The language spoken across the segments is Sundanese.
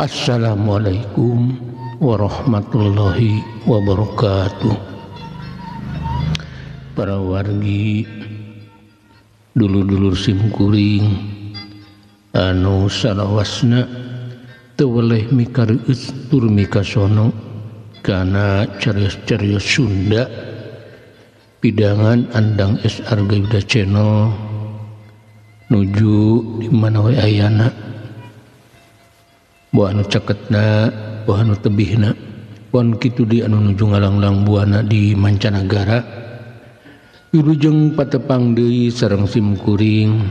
Assalamualaikum warahmatullahi wabarakatuh. Para wargi dulur-dulur simkuring anu salawasna teu weleh mikareueus tur mikasono kana carios-carios Sunda pidangan Andang S. Argayuda Channel nuju di mana we ayana, buah anu caketna, buah anu tebihna, pon kitu di anu nuju ngalanglang buana di mancanagara. Wilujeng patepang deui sareng simkuring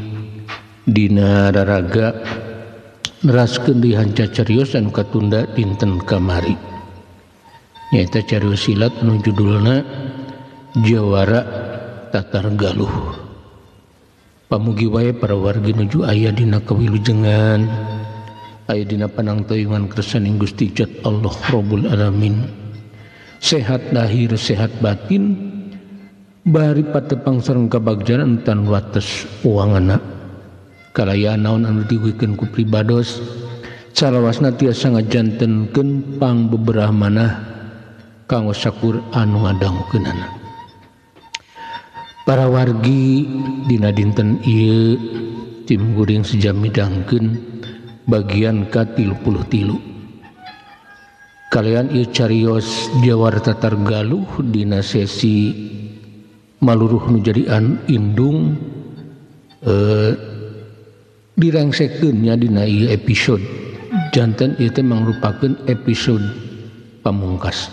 dina raraga neraskeun deui hanca carios anu katunda dinten kamari. Nyaeta carios silat anu judulna Jawara Tatar Galuh. Pamugi wae para wargi nuju aya dina kawilujengan, aya dina panangtoyungan kersaning Gusti Jat Allah Rabbul Alamin. Sehat lahir, sehat batin, bari patepang sareng kabagjaran tan wates uangana. Kalayaan naon anu diwikeun ku pribados, salawasna tiasa ngajantenkeun pangbeberah manah kanggo sakur anu ngadangukeunana. Para wargi dina dinten ieu tim guring sejam midangkeun bagian ka-33. Kalian ieu carios Jawara Tatar Galuh dina sesi maluruh nu jadian indung direngsekeun nya dina ieu episode. Janten ieu teh mangrupakeun episode pamungkas.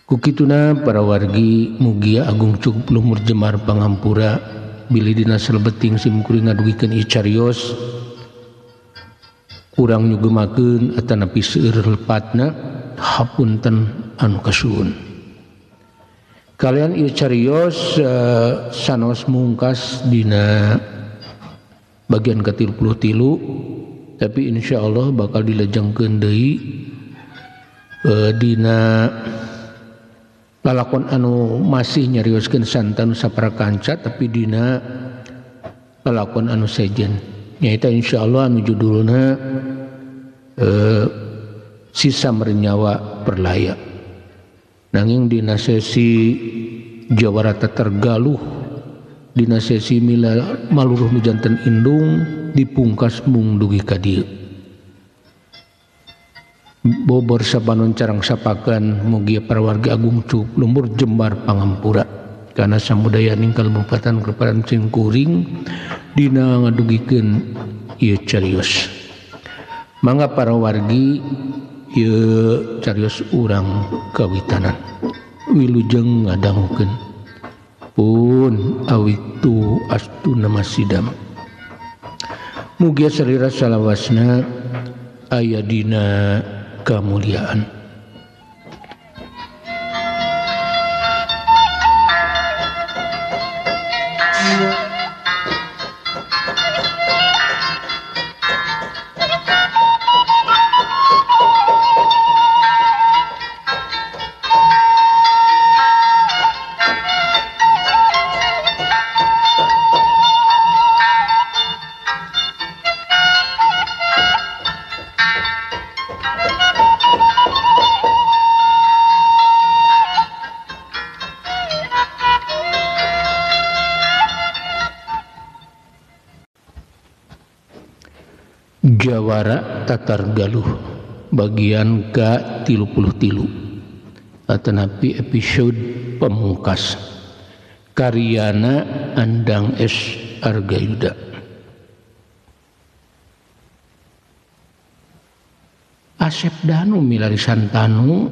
Kukituna para wargi mugia agung cukup lumur jemar pangampura bilih dina salebeting simkuring ngadugikeun ieu carios urang nyugemakeun atanapi seueur lepatna hapunten anu kasuhun. Kalian ieu carios sanos mungkas dina bagian ke-33, tapi insyaallah bakal dilajengkeun deui dina lalakon anu masih nyarioskeun santanu saparakanca tapi dina lalakon anu sejen nyaeta insyaallah anu judulna Sisa Mernyawa Perlaya. Nanging dina sesi Jawara Tatar Galuh dina sesi mila maluruh nu janten indung dipungkas mung dugi ka dieu. Bobor sabanon carang sapakan mugia para warga agung cup lumur jembar pangampura karena samudaya ningkal bupatan Kabupaten Simkuring dina ngadugikeun ieu carios. Mangga para wargi ieu carios urang kawitanan wilujeng ngadangukeun pun awitu astuna masidam. Mugia sarira salawasna aya dina kemuliaan. Jawara Tatar Galuh bagian ke-33 atanapi episode pamungkas karyana Andang S. Argayuda. Asep Danu milari santanu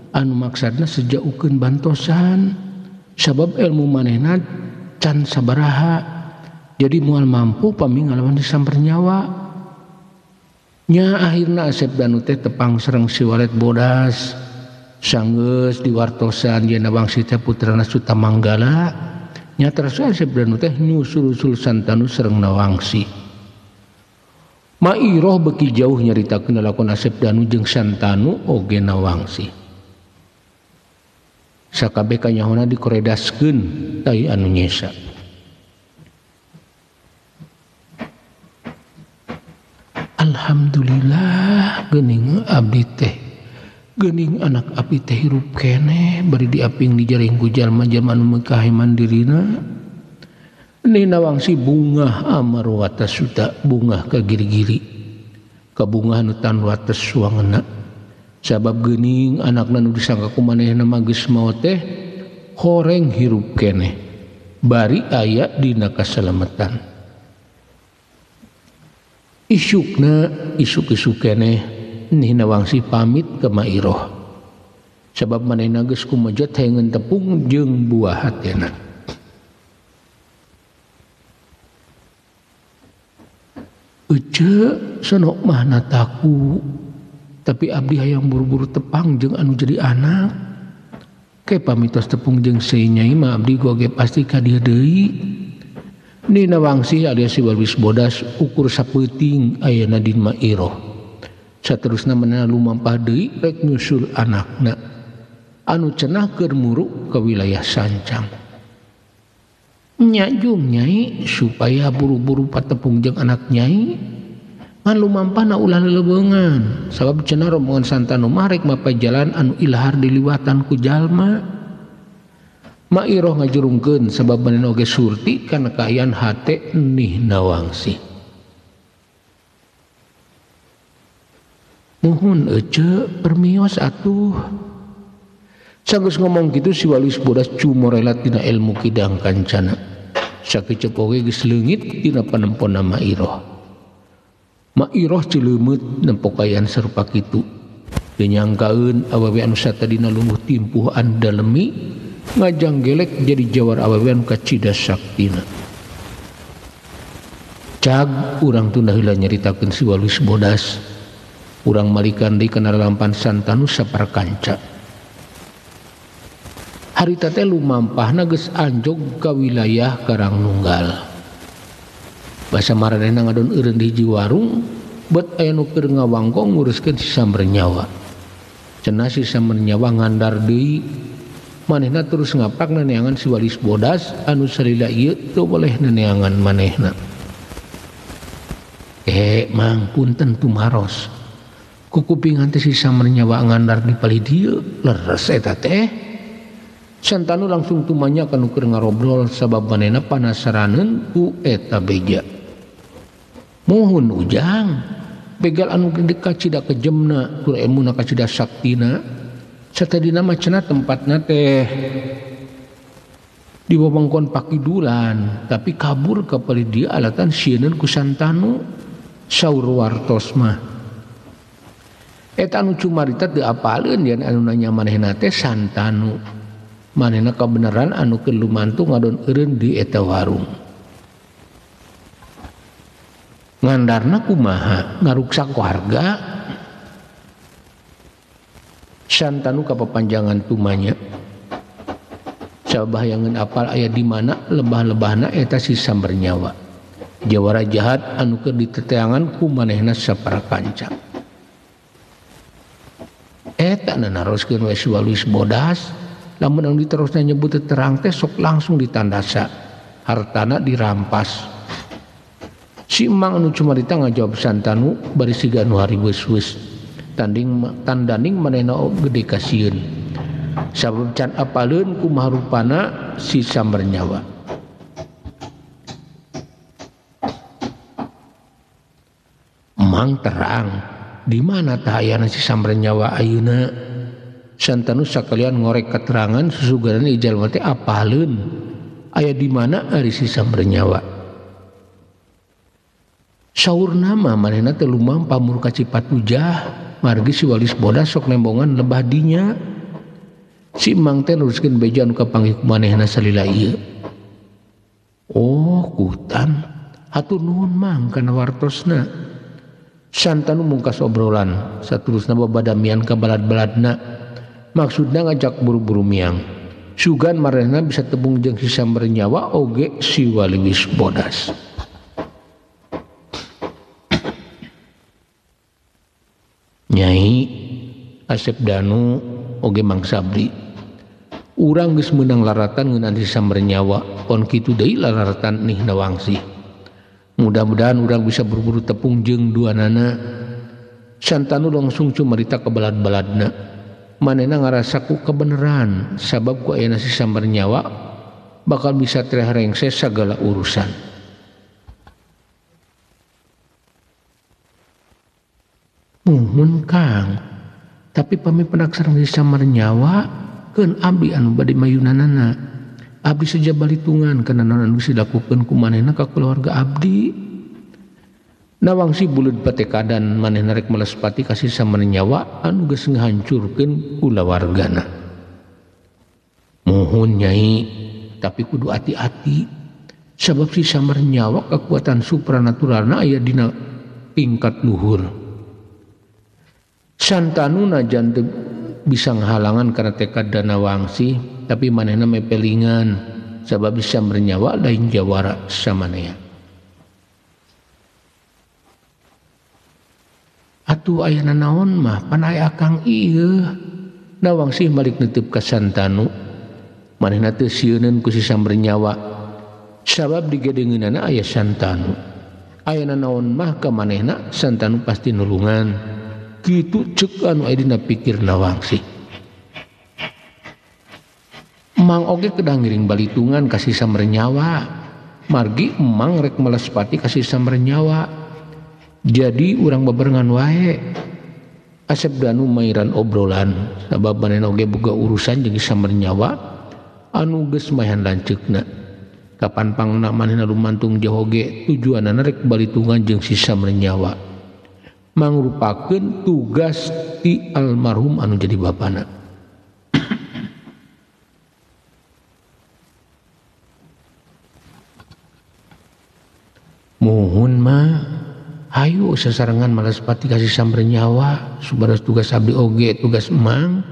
anu maksudna sejaukeun bantosan sabab ilmu manehna can sabaraha jadi moal mampu pami ngalawan disamper nyawa. Nya akhirna Asep Danu teh tepang sareng si Walet Bodas sanggeus diwartosan yen Wangsi teh putrana Sutamanggala nya terus Asep Danu teh nyusul-usul santanu sareng Nawangsi. Mairoh beki jauh nyaritakeun lalakon Asep Danu jeung santanu oge Nawangsi. Sakabeh kanyahona dikoredaskeun tai anu nyesa. alhamdulillah geuning abdi teh geuning anak abdi teh hirup keneh bari diaping dijaring ku jalma-jalma anu mekah mandirina. Nina wangsi bunga amarwata suta bunga ka giri-giri ka bunga anu tan wates suangna sabab geuning anakna nu disangka ku manehna mah geus maot teh horeng hirup keneh bari aya dina kasalametan. Isuk-isuk keneh nina wangsi pamit ke Mairoh sabab manehna geus kumejot hayangeun tepung jeung buah hatena. Ece senok mah nataku tapi abdi hayang buru-buru tepang jeung anu jadi anak ke pamitos tepung jeung seunyai mah abdi goge pasti ka dieu deui. Nina wangsi alias si Walwis Bodas ukur sapeuting ayeuna di Mairoh saterusna manehna lumampah deui rek nyusul anakna anu cenah keur muru ka wilayah Sancang. Nya jung nyai supaya buru-buru patepung jeung anak nyai ngan lumampahna ulah lelebeungan sabab cenah rombongan santanu mah rek mapai jalan anu ilahar diliwatan ku jalma. Mairoh ngajurungkeun sabab manehna oge surti kana kaayaan hate nihna wangsi. Muhun ece permios atuh. Sageus ngomong kitu si Walwis Bodas cumorelat tina ilmu kidang kancana. Sakecep oge geus leungit tina panemponna Mairoh. Mairoh cileumeut nempo kayaan sarupa kitu. Teu nyangkaeun awewe anu satadina lungguh timpuh andalemi ngajang gelek jadi jawar awewe anu kacidas saktina. Cag urang tunda heula nyaritakeun si Walwis Bodas. Urang malikan deui kana lalampan santanu saparkanca. Harita teh lumampahna geus anjog ka wilayah Karangnunggal. Basa maranehna ngadon eureun di hiji warung, bet aya nu keur ngawangkong nguruskeun si Samber Nyawa. Cenah si Samber Nyawa ngandar deui, manehna terus ngaprak neneangan si Walwis Bodas anu salila ieu teu boleh neneangan manehna. Mang punten tumaros. Kukupingan teh si Samber Nyawa ngandar di palih dieu, leres eta teh. Santanu langsung tumanya kanu keur ngarobrol sabab manehna panasaraneun ku eta beja. Mohon ujang begal anu gede kacida kejemna tur emuna kacida saktina satadina mah cenah tempatna teh di wewengkon Pakidulan tapi kabur ka palih dieu alatan sieun ku Santanu saur wartos mah. Eta anu cumarita teu apaleun yen anu nanya manehna teh Santanu. Manehna kabeneran anu keur lumantu ngadon eureun di eta warung. Ngandarna kumaha ngaruksak warga. Santanu kapapanjangan tumanya. Sabab hayangeun apal aya di mana lebah-lebahna eta si Samber Nyawa. Jawara jahat anu keur diteteangan ku manehna saparkanca. Eta naroskeun we si Walwis Bodas. Lamun anu diterusna nyebut terang teh sok langsung ditandasa hartana dirampas. Si emang anu cumarita ngajawab Santanu bari siga anu hari weus-weus tandanding manehna gede kasieun sabab can apaleun kumaha rupana si Samber Nyawa. Emang terang di mana tah ayana si Samber Nyawa ayeuna. Santanu sakalian ngorek keterangan susugaran jalma teh apaleun aya di mana ari si Samber Nyawa. Saurna mah manehna teh lumampah mur ka Cipatujah margi si Walwis Bodas sok nembongan lebah dinya. Si emang teh neruskeun beja anu kapanggih ku manehna salila ieu. Oh kutan hatur nuhun mang kana wartosna. Santanu mungkas obrolan saterusna babadamian ka balad-baladna. Maksudna ngajak buru-buru miang. Sugan marehna bisa tebung jeung si Samber Nyawa oge si Walwis Bodas. Nyai Asep Danu oge Mang Sabri. Urang geus meunang laratan ngeunaan si Samber Nyawa. Pon kitu deui laratan nihna wangsi. Mudah-mudahan urang bisa buru-buru tepung jeung duanana. Santanu langsung cumarita ke balad-baladna. Manehna ngarasa ku kebeneran sabab ku aya nasi sambar nyawa bakal bisa tereh rengse segala urusan. Muhun Kang, tapi pami penak sareng nasi sambar nyawa keun abdi anu bade mayunanana. Abdi saja balitungan kana naon anu dilakukeun ku manehna ka keluarga abdi. Nawangsi buleud patekadan manehna rek melespati kasih samar nyawa anu geus ngahancurkeun kulawargana. Muhun Nyai, tapi kudu hati-hati sabab si samar nyawa kekuatan supranaturalna aya dina tingkat luhur. Santanu najan teu bisa ngahalangan karena tekad dan Nawangsi, tapi manehna mepelingan sabab bisa bernyawa lain jawara samanea. Atuh aya nanaon mah pan aya akang ieu. Nawangsi balik neuteup ka Santanu. Manehna teu sieuneun ku si samber nyawa sabab digedeungeunana aya Santanu. Aya nanaon mah ka manehna Santanu pasti nulungan. Kitu ceuk anu aya dina pikir Nawangsi. Emang oge kedah ngiring balitungan kasih samber nyawa. Margi emang rek melespati kasih samber nyawa. Jadi urang bebarengan wae. Asep Danu mairan obrolan sabab manehna oge boga urusan jeung samber nyawa anu geus mayan lanceukna. Kapan pangna manehna lumantung jauh oge tujuanna rek balitungan jeung si samber nyawa. Mangrupakeun tugas ti almarhum anu jadi bapana. Muhun mah hayu sasarengan malespati kasih samber nyawa subaras tugas abdi oge tugas emang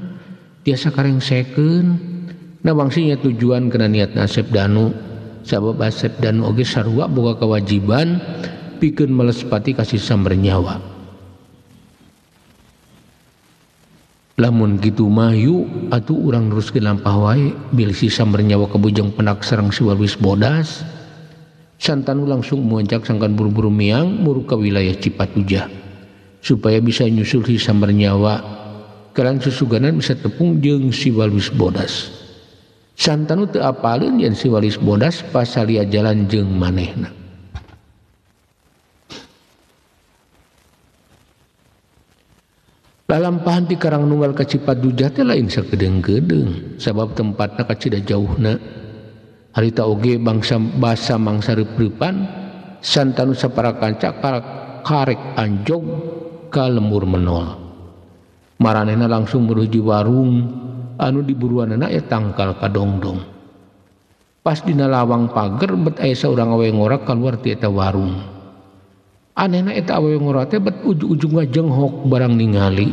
tiasa karengsekeun. Nawangsi nya tujuan kana niatna Asep Danu sabab Asep Danu oge sarua boga kewajiban pikeun malespati kasih samber nyawa. Lamun kitu mah yu atuh urang neruskeun lampah wae bilih si samber nyawa kabujang penak sareng si Walwis Bodas. Santanu langsung muancak sangkan buru-buru miang muru ka wilayah Cipatujah supaya bisa nyusul si samber nyawa kelan susuganan bisa tepung jeung si Walwis Bodas. Santanu teu apaleun yen si Walwis Bodas pas salia jalan jeung manehna. Lalampahan ti Karangnunggal ka Cipatujah teh lain sakedeung-kedeung sabab tempatna kacida jauhna. Harita oge bangsa basa mangsa reupreupan Santanu saparakanca karek anjog ka lembur menol. Maranehna langsung menuju warung anu diburuanana eta tangkal kadongdong. Pas dina lawang pager bet aya saurang awewe ngora kaluar ti eta warung. Anehna eta awewe ngora teh bet ujug-ujugna jenghok barang ningali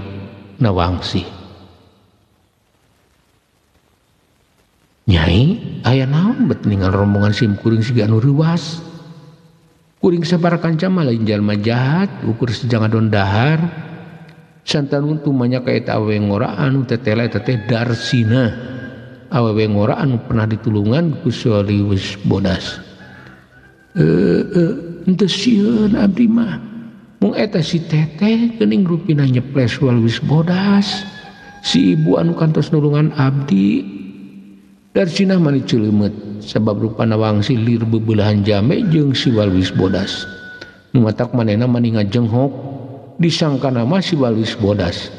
Nawangsi. Nyai, aya naon bet ningal rombongan sim kuring siga anu reuwas. Kuring sabarakanca mah lain jalma jahat, ukur sejangadon dahar. Santanu tumanya ka eta awewe ngora anu tetela eta teh Darsina. Awewe ngora anu pernah ditulungan ku Walwis Bodas. Henteu sieun abdi mah. Mung eta si teteh geuning rupina nyeples Walwis Bodas. Si ibu anu kantos nulungan abdi Darsina mani ceuleumeut sabab rupa Nawangsi lir bebelahan jame jeung si Walwis Bodas. Nu matak manehna mani ngajenghok disangka nama si Walwis Bodas.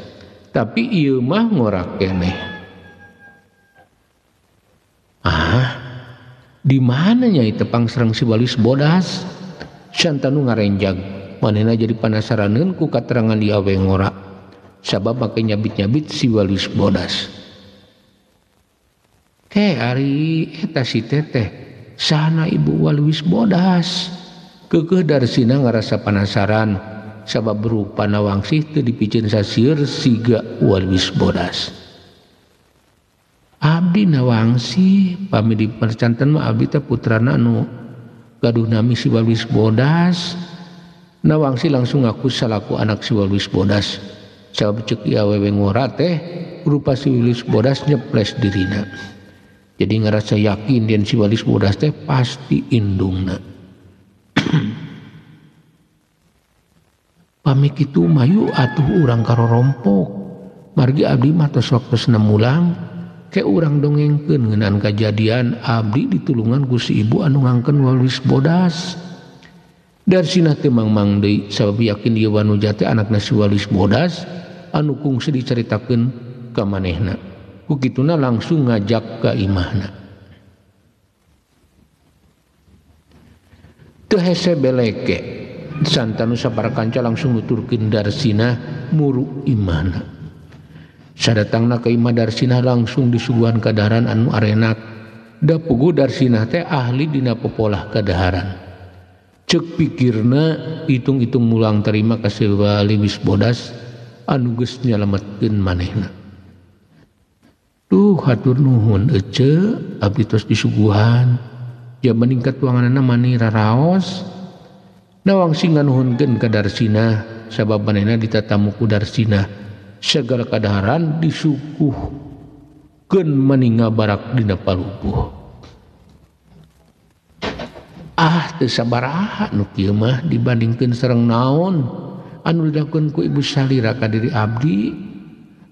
Tapi ieu mah ngora keneh. Di mana nyai tepang sareng si Walwis Bodas? Santanu ngarenjag. Manehna jadi panasaraneun ku katerangan di awewe ngora. Sabab make nyabit-nyabit si Walwis Bodas. Ari eta si teteh sana ibu Walwis Bodas. Keukeuh Darsina ngarasa panasaran sabab berupa Nawangsi teu dipicen sasieur siga Walwis Bodas. Abdi Nawangsi pami dipercanten mah abdi teh putrana anu gaduh nami si Walwis Bodas. Nawangsi langsung ngaku salaku anak si Walwis Bodas. Sabab ceuk ieu awewe ngora teh rupa si Walwis Bodas nyeples dirina. Jadi ngerasa yakin dan si Walwis Bodas teh pasti indungna. pamik itu mayu atuh urang karorompok margi abdi mah tos waktosna mulang ke urang dongengkeun ngeunaan kajadian abdi ditulungan ku si ibu anu ngangkeun walis bodas. Darsina teu mangmang deui sabab yakin ieu wanuja teh anakna si walis bodas anu kungsi dicaritakeun ka manehna. Ku kituna langsung ngajak ka imahna. Teu hese beleke santanu saparakanca langsung nuturkeun Darsina muru imahna. Sadatangna ka imah Darsina langsung disuguhan kadaharan anu arenak. Da puguh Darsina teh ahli dina popolah kadaharan. Cek pikirna hitung-hitung mulang terima ka si walis bodas anu geus nyalametkeun manehna. Duh hatur nuhun ece abdi tos disuguhan. Ya meningkat tuanganana mani raraos. Nawangsi nganuhunkeun ka Darsina sabab manehna ditatamu ku Darsina. Segala kadaharan disuguhkeun mani ngabarak dina palupuh. Teu sabaraha nu kieu mah dibandingkeun sareng naon anu dilakukeun ku ibu salira ka diri abdi.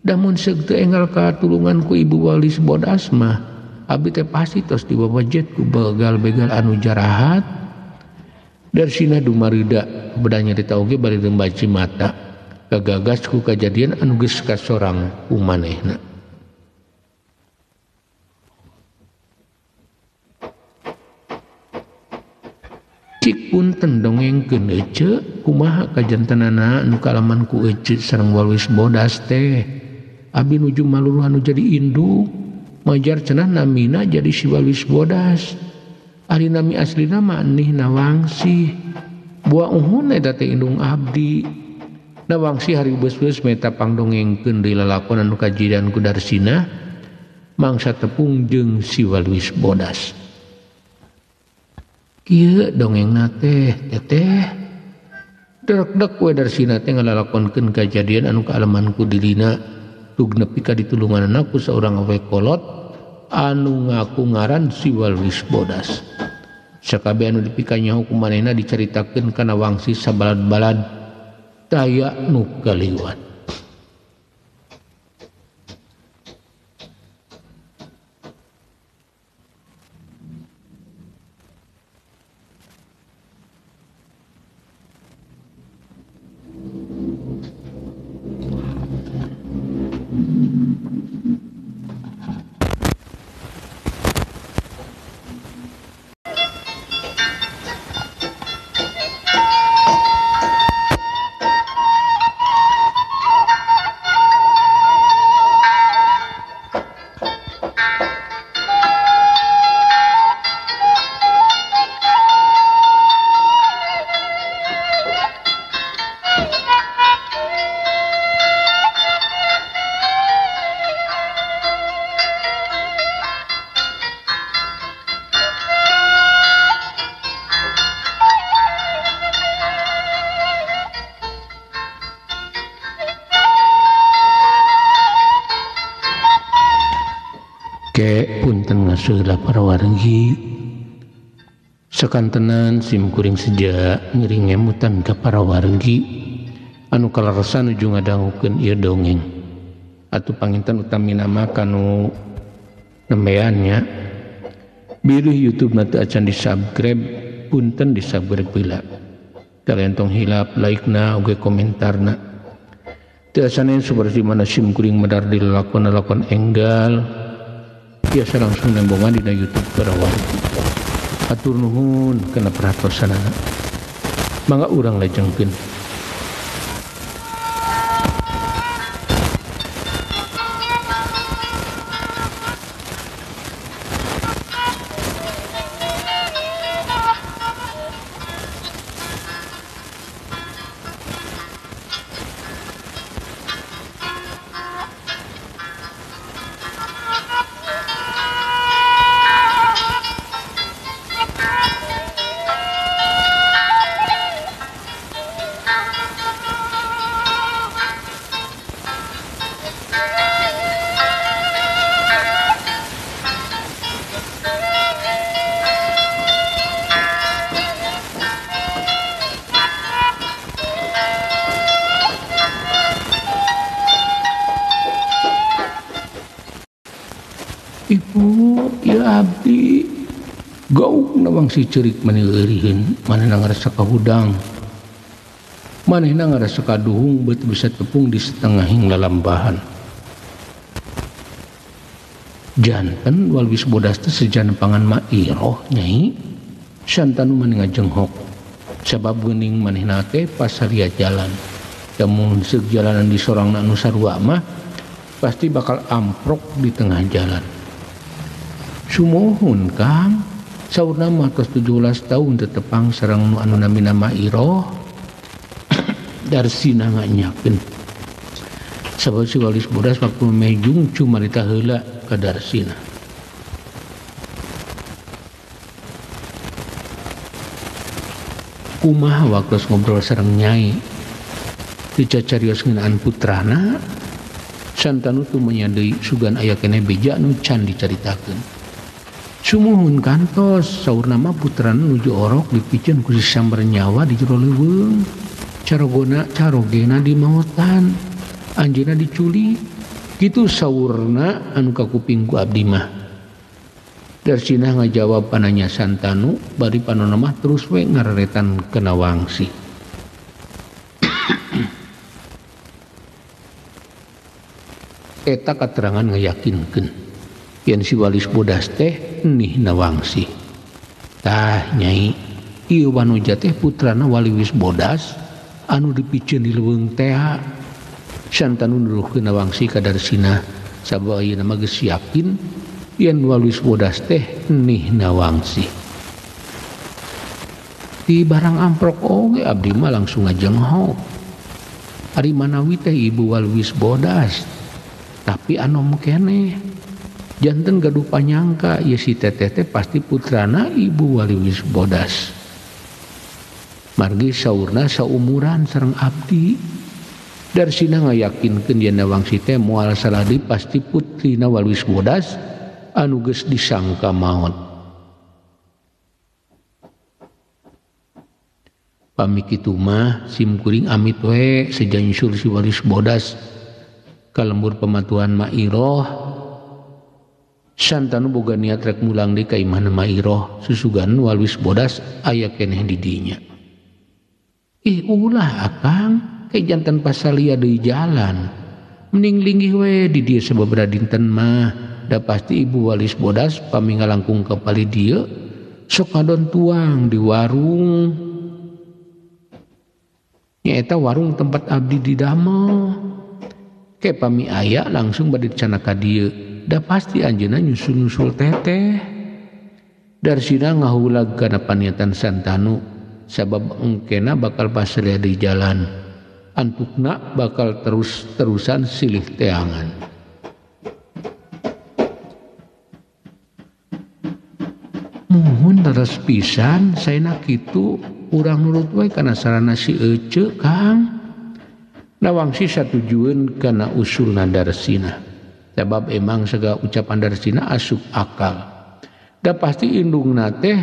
Da mun seug teu enggal katulungan ku ibu walis bodas mah abdi teh pasti tos dibabajet ku begal-begal anu jarahat. Darsina dumarida bedanya nyarita oge bari rembaci mata kagagas ku kajadian anu geus kasorang ku manehna. Cik punten dongengkeun ece kumaha kajantanana anu kalaman ku ece sareng walis bodas teh. Abdi nuju maluluh anu jadi induk majar cenah namina jadi si walis bodas. Ari nami aslina mah nih Nawangsi. Buah uhun eta teh indung abdi. Nawangsi hari beus-beus meta pangdongengkeun deui lalakon anu kajadian ku Darsina mangsa tepung jeung si walis bodas. Kieu dongengna teh teteh. Deg-deg we Darsina teh ngalalakonkeun kajadian anu kaalaman ku dirina tug nepi ka ditulunganna ku saurang awewe kolot anu ngaku ngaran si walis bodas. Sakabeh anu dipikanyaho ku manehna dicaritakeun ka Nawangsi sabalad-balad daya nu kaliwat. Ke punten ngasuhla para wargi sakantenan sim kuring seja ngiring ngemutan ka para wargi anu kalarasan nuju ngadangukeun ieu dongeng atuh panginten utami nama kanu nembeannya bilih YouTube na teu acan di-subscribe punten di-subscribe heula kalian tong hilap like-na oge komentarna teu asaneun saperti mana sim kuring medar di lalakon enggal biasa langsung nembongan di YouTube para wargi. Atur nuhun kana perhatosanana. Mangga urang lajengkeun. abdi gauk na wangsi cerik maneureurieun manehna ngarasa kahudang manehna ngarasa kaduhung beuh bisa tepung di setengahing lalambahan. Janten walwis bodas teh sejan pangan Mairoh nyai santanu maneh ngajenghok sabab geuning manehna teh pas saria jalan mun seug jalanan di sorangna anu sarua mah pasti bakal amprok di tengah jalan. Sumohun Kang saurna mah tos 17 tahun tetepang sareng nu anu namina Mairoh Darsina nganyakeun sabab si walis bodas waktu mejung cuma dita heula ka Darsina. Kumaha waktu ngobrol sareng nyai dicacarios ngeunaan putrana santanu tu menyadei sugan aya keneh beja nu can dicaritakeun. Sumuhun kantos saurna mah putrana nuju orok dipikeun ku sambar nyawa di jero leuweung carogena dimaotan anjeunna diculik kitu saurna anu kakuping ku abdi mah. Darsina ngajawab pananya santanu bari panonna mah terus we ngareretan kana wangsi. Eta katerangan ngayakinkeun yen si walis bodas teh nih nawangsi. Tah nyai ieu wanuja teh putrana waliwis bodas anu dipikeun di leuweung teh santanu nuduhkeun nawangsi ka Darsina sabab ayeuna mah geus yakin yen waliwis bodas teh nih nawangsi. Di barang amprok oge abdi mah langsung ngajenghok. Ari manawi teh ibu waliwis bodas tapi anom keneh janten gaduh panyangka ya si teteh teh pasti putrana ibu waliwis bodas. Margi saurna saumuran sareng abdi. Darsina ngayakinkeun yen nawangsi teh moal saladi pasti putrina waliwis bodas anu geus disangka maot. Pamikitu mah simkuring amit we sejansur si walis bodas kalembur pematuan Mairoh santanu boga niat rek mulang di ka imahna Mairoh susugan walwis bodas aya keneh di dinya. Ulah akang ke janten pasalia deui jalan mending linggih we di dieu sababaraha dinten mah da pasti ibu walis bodas pami ngalangkung ka pali dieu sok ngadon tuang di warung nyaeta warung tempat abdi didamel. Ke pami aya langsung bade cenah ka dieu da pasti anjeunna nyusul-nyusul teteh. Darsina ngahulag kana paniatan santanu sabab engkena bakal pasalia di jalan antukna bakal terus-terusan silih teangan. Muhun leres pisan saena kitu urang nurut we kana sarana si Ece Kang. Nawangsi satujueun kana usulna Darsina sabab emang segala ucapan Darsina asup akal da pasti indungna teh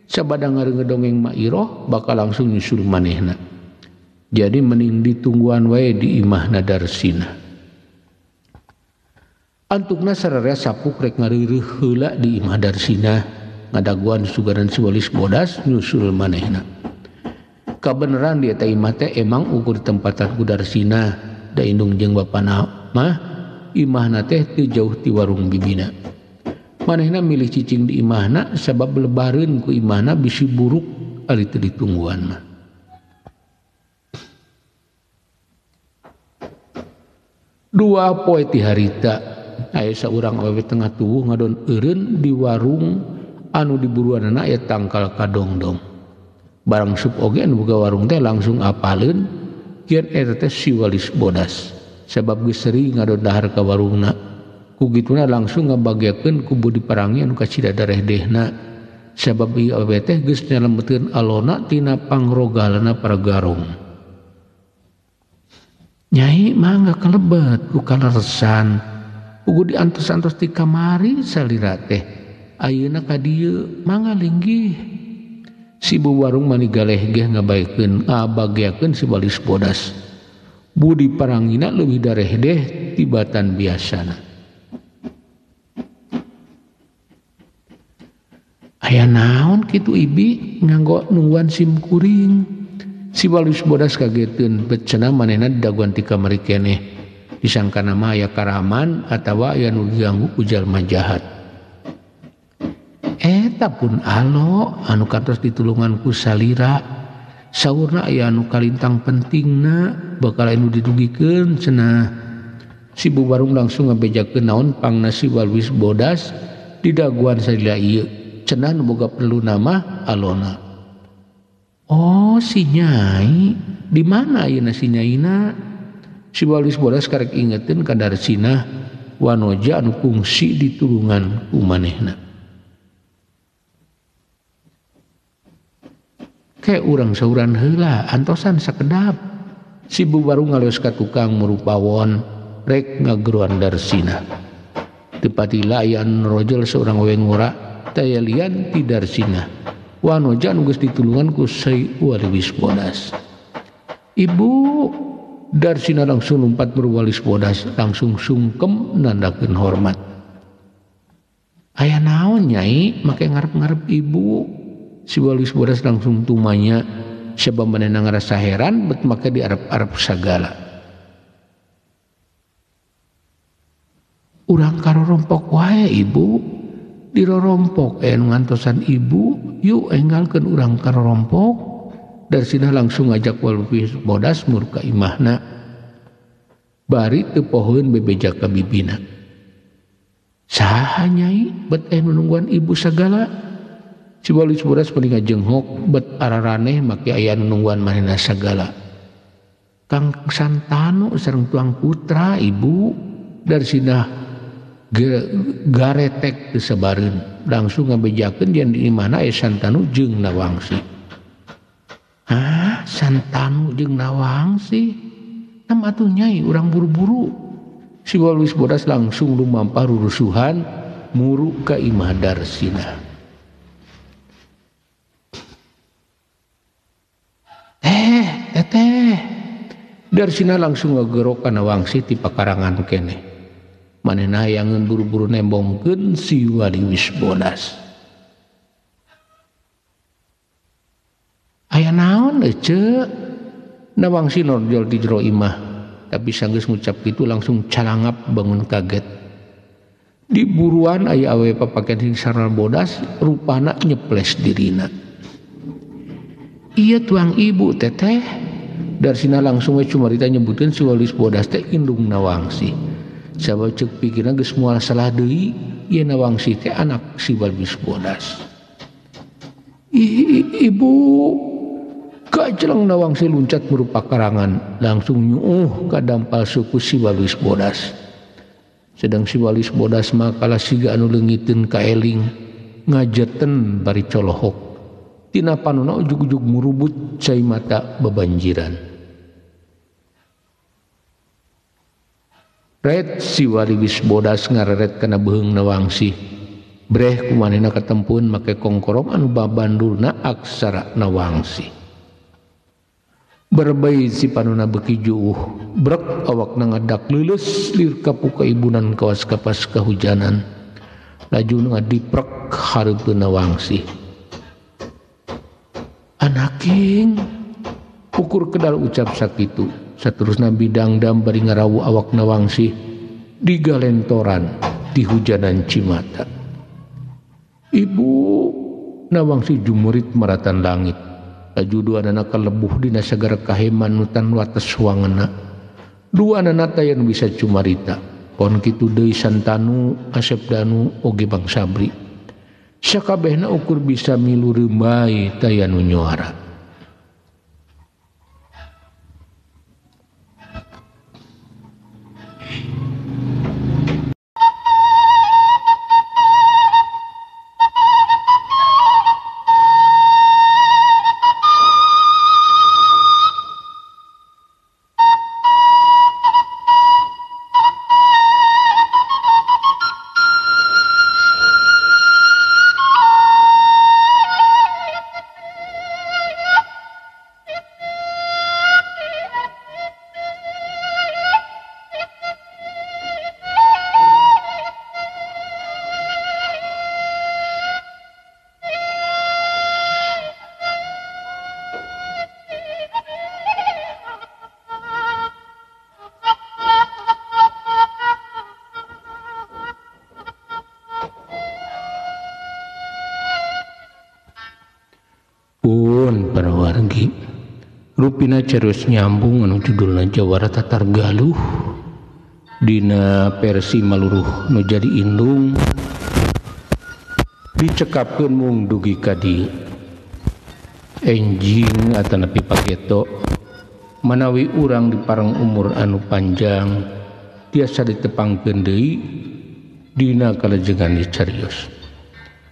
sabada ngarengedongeng Mairoh bakal langsung nyusul manehna jadi mending ditungguan wae di imahna Darsina. Antukna sararea sapuk rek ngareureuh heula di imah Darsina ngadaguan sugaran si walis bodas nyusul manehna. Kabeneran di eta imah teh emang ukur tempatan ku Darsina da indung jeung bapana mah imahna teh teu jauh ti warung bibina. Manehna milih cicing di imahna sabab lebareun ku imahna bisi buruk ari teu ditungguan mah. Dua poe ti harita aya saurang awewe tengah tuwuh ngadon eureun di warung anu diburuanna aya tangkal kadongdong. Barang sup oge anu boga warung teh langsung apaleun yen eta teh si walis bodas sabab geus sering ngadon dahar ka warungna ku kituna langsung ngabagiakeun ku budi parangi anu kacida darehdehna sabab ieu awewe teh geus nyalametkeun alona tina pangrogalana para garong. Nyai mangga kalebet ku kaleresan ugu diantos-antos ti kamari salira teh ayeuna ka dieu mangga linggih. Si ibu warung mani galehgeh ngabagiakeun si walis bodas. Budi parangina leuwih darehdeh tibatan biasana. aya naon kitu Ibi nganggo nungguan sim kuring. Si Waluis Bodas kageteun bet cenah manehna daguan ti kamari keneh disangkana mah aya karaman atawa aya nu diganggu ku jalma jahat. Eta pun alo anu kantos ditulungan ku salira saurna aya anu kalintang pentingna bakal anu didugikeun cenah. Si Bubarung langsung ngabejakeun naon pangna si Waluis Bodas di daguan salila ieu cenah nu boga perlu nama alona. Oh si Nyai di mana ayeuna si Nyaina? Si Waluis Bodas karek ingetin ka Darsina wanoja anu kungsi ditulungan ku manehna. Kayak urang sauran heula antosan sakedap. Si Bubarung ngaleos ka tukang merupawon rek ngageruan Darsina. Tepati layan rojol seorang wengora taya lian ti Darsina. Wanoja anu geus ditulungan ku si Waluis Bodas. Ibu Darsina langsung lompat berwalis Bodas langsung sungkem nandakeun hormat. Aya naon Nyai make ngarep-ngarep ibu? Si Waluis Bodas langsung tumanya sabab manehna ngarasa heran bet make diarep-arep sagala. Urang karorompok wae ibu. Dirorompok nu ngantosan ibu yuk enggalkeun urang karorompok. Darsina langsung ngajak Waluis Bodas mur ka imahna bari teu pohoeun bebeja ka bibina. Saha Nyai bet nu nungguan ibu sagala? Si Waluis Bodas paling ngajenghok bet araraneh make aya nu nungguan manehna sagala. Kang Santanu sareng Tuang Putra ibu. Darsina garetek teu sabareun langsung ngabejakeun yen di imahna aya Santanu jeung Nawangsi. Santanu jeung Nawangsi nam atuh Nyai urang buru-buru. Si Waluis Bodas langsung lumampah rurusuhan muru ka imah Darsina. Teteh Darsina langsung ngagerok ka Nawangsi ti pakarangan keneh. Manehna hayangeun buru-buru nembongkeun si Waluis Bodas. Aya naon ceuk? Nawangsi norjol di jero imah, tapi sanggeus ngucap kitu langsung calangap bangun kaget. Di buruan aya awewe papakean sing sareng Bodas, rupana nyeples dirina. Iya tuang ibu teteh. Darsina langsung we cumarita nyebutkeun si Waluis Bodas teh indung Nawangsi. Sabab ceuk pikirna geus moal salah deui, ieu Nawangsi teh anak si Waluis Bodas. Ibu kajelang Nawangsi luncat berupa karangan langsung nyuuh ka dampal suku si Waluis Bodas. Sedang si Waluis Bodas mah kalah siga anu leungiteun ka eling ngajeten bari colohok. Tina panonna ujug-ujug murubut cai mata bebanjiran. Ret si Waluis Bodas ngareret kana beheung Nawangsi. Breh kumanehna katempuan make kongkorong anu babandulna aksara Nawangsi. Berbait si panuna beki juuh brek awakna ngadak leuleus lir kapuka ibunan kawas kapas kahujanan laju ngadiprek hareupeun Nawangsi. Anaking ukur kedal ucap sakitu saterusna bidangdam bari ngarawu awak Nawangsi di galentoran di hujanan cimata. Ibu Nawangsi jumurit maratan langit. Laju dua anak kalebuh dina sagara kaheman nutan wates wangeuna. Dua anak tayang bisa cumarita. Pon kitu deui Santanu, Asep Danu, oge Bang Sabri. Sakabehna ukur bisa milu reumbai tayanu nyoara. Nuhun para wargi. Rupina cariyos nyambung anu judulna Jawara Tatar Galuh dina versi Maluruh nu jadi indung dicekapkeun mung dugi ka di enjing atanapi pageto manawi urang dipareng umur anu panjang tiasa ditepangkeun deui dina kalajengan dicarios.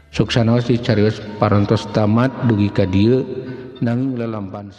Suksanaos dicarios parantos tamat dugi ka dieu nanging lelampahan